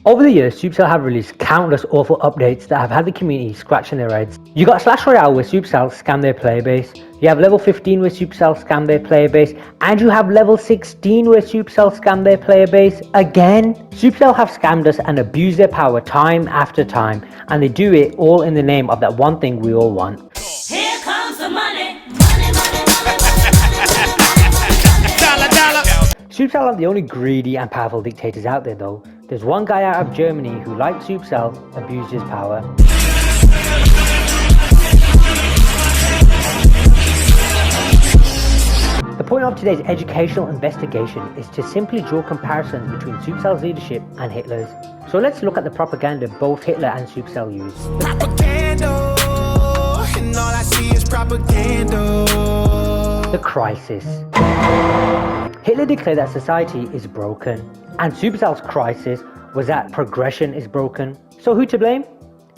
Over the years, Supercell have released countless awful updates that have had the community scratching their heads. You got Slash Royale where Supercell scam their player base, you have level 15 where Supercell scam their player base, and you have level 16 where Supercell scam their player base again. Supercell have scammed us and abused their power time after time, and they do it all in the name of that one thing we all want. Here comes the money, money, money, money, Dollar, dollar. Supercell are the only greedy and powerful dictators out there though. There's one guy out of Germany who, like Supercell, abused his power. The point of today's educational investigation is to simply draw comparisons between Supercell's leadership and Hitler's. So let's look at the propaganda both Hitler and Supercell used. Propaganda, and all I see is propaganda. The crisis. Hitler declared that society is broken, and Supercell's crisis was that progression is broken. So who to blame?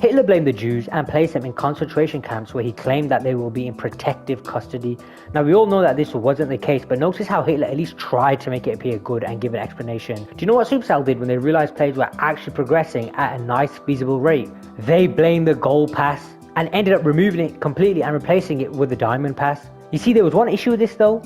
Hitler blamed the Jews and placed them in concentration camps where he claimed that they will be in protective custody. Now we all know that this wasn't the case, but notice how Hitler at least tried to make it appear good and give an explanation. Do you know what Supercell did when they realized players were actually progressing at a nice feasible rate? They blamed the gold pass and ended up removing it completely and replacing it with the diamond pass. You see, there was one issue with this though.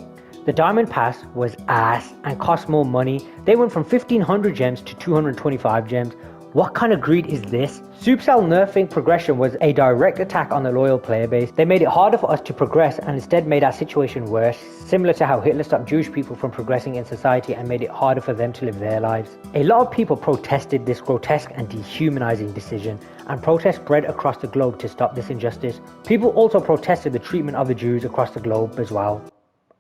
The diamond pass was ass and cost more money. They went from 1500 gems to 225 gems. What kind of greed is this? Supercell nerfing progression was a direct attack on the loyal player base. They made it harder for us to progress and instead made our situation worse, similar to how Hitler stopped Jewish people from progressing in society and made it harder for them to live their lives. A lot of people protested this grotesque and dehumanizing decision, and protests spread across the globe to stop this injustice. People also protested the treatment of the Jews across the globe as well,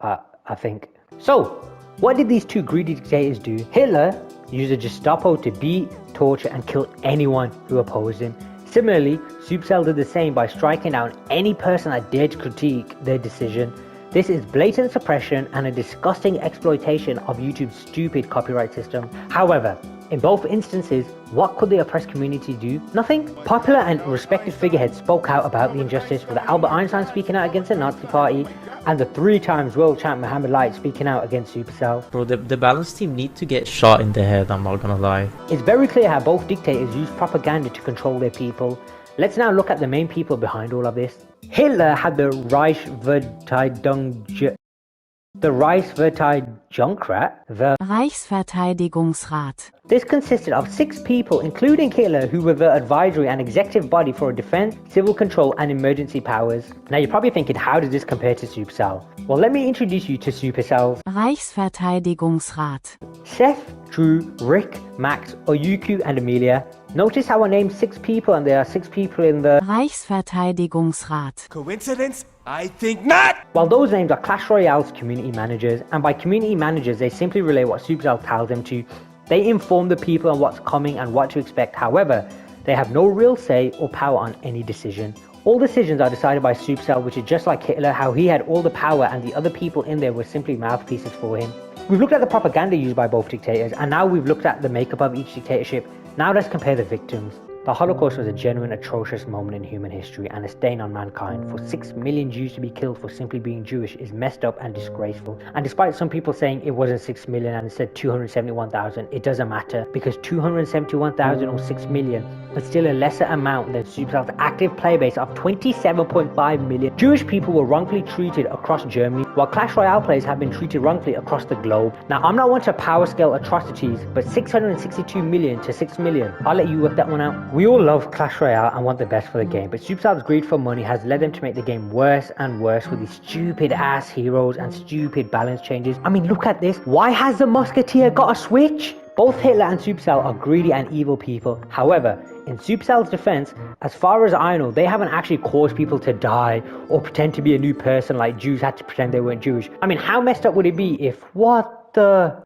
I think. So, what did these two greedy dictators do? Hitler used a Gestapo to beat, torture and kill anyone who opposed him. Similarly, Supercell did the same by striking down any person that dared to critique their decision. This is blatant suppression and a disgusting exploitation of YouTube's stupid copyright system. However, in both instances, what could the oppressed community do? Nothing. Popular and respected figureheads spoke out about the injustice, with Albert Einstein speaking out against the Nazi party and the 3-time world champ Muhammad Light speaking out against Supercell. Bro, the balance team need to get shot in the head, I'm not gonna lie. It's very clear how both dictators use propaganda to control their people. Let's now look at the main people behind all of this. Hitler had the Reichsverteidigungsrat. This consisted of 6 people, including Hitler, who were the advisory and executive body for defense, civil control and emergency powers. Now you're probably thinking, how does this compare to Supercell? Well, let me introduce you to Supercell. Reichsverteidigungsrat. Seth, Drew, Rick, Max, Oyuku and Amelia. Notice how I named 6 people and there are 6 people in the Reichsverteidigungsrat. Coincidence? I think not! While those names are Clash Royale's community managers, and by community managers they simply relay what Supercell tells them to. They inform the people on what's coming and what to expect. However, they have no real say or power on any decision. All decisions are decided by Supercell, which is just like Hitler, how he had all the power and the other people in there were simply mouthpieces for him. We've looked at the propaganda used by both dictators, and now we've looked at the makeup of each dictatorship. Now let's compare the victims. The Holocaust was a genuine atrocious moment in human history and a stain on mankind. For 6 million Jews to be killed for simply being Jewish is messed up and disgraceful. And despite some people saying it wasn't 6 million and instead 271,000, it doesn't matter, because 271,000 or 6 million is still a lesser amount than Supercell's active player base of 27.5 million. Jewish people were wrongfully treated across Germany, while Clash Royale players have been treated wrongfully across the globe. Now I'm not one to power scale atrocities, but 662 million to 6 million, I'll let you work that one out. We all love Clash Royale and want the best for the game, but Supercell's greed for money has led them to make the game worse and worse with these stupid ass heroes and stupid balance changes. I mean, look at this. Why has the Musketeer got a switch? Both Hitler and Supercell are greedy and evil people. However, in Supercell's defense, as far as I know, they haven't actually caused people to die or pretend to be a new person like Jews had to pretend they weren't Jewish. I mean, how messed up would it be if, what the...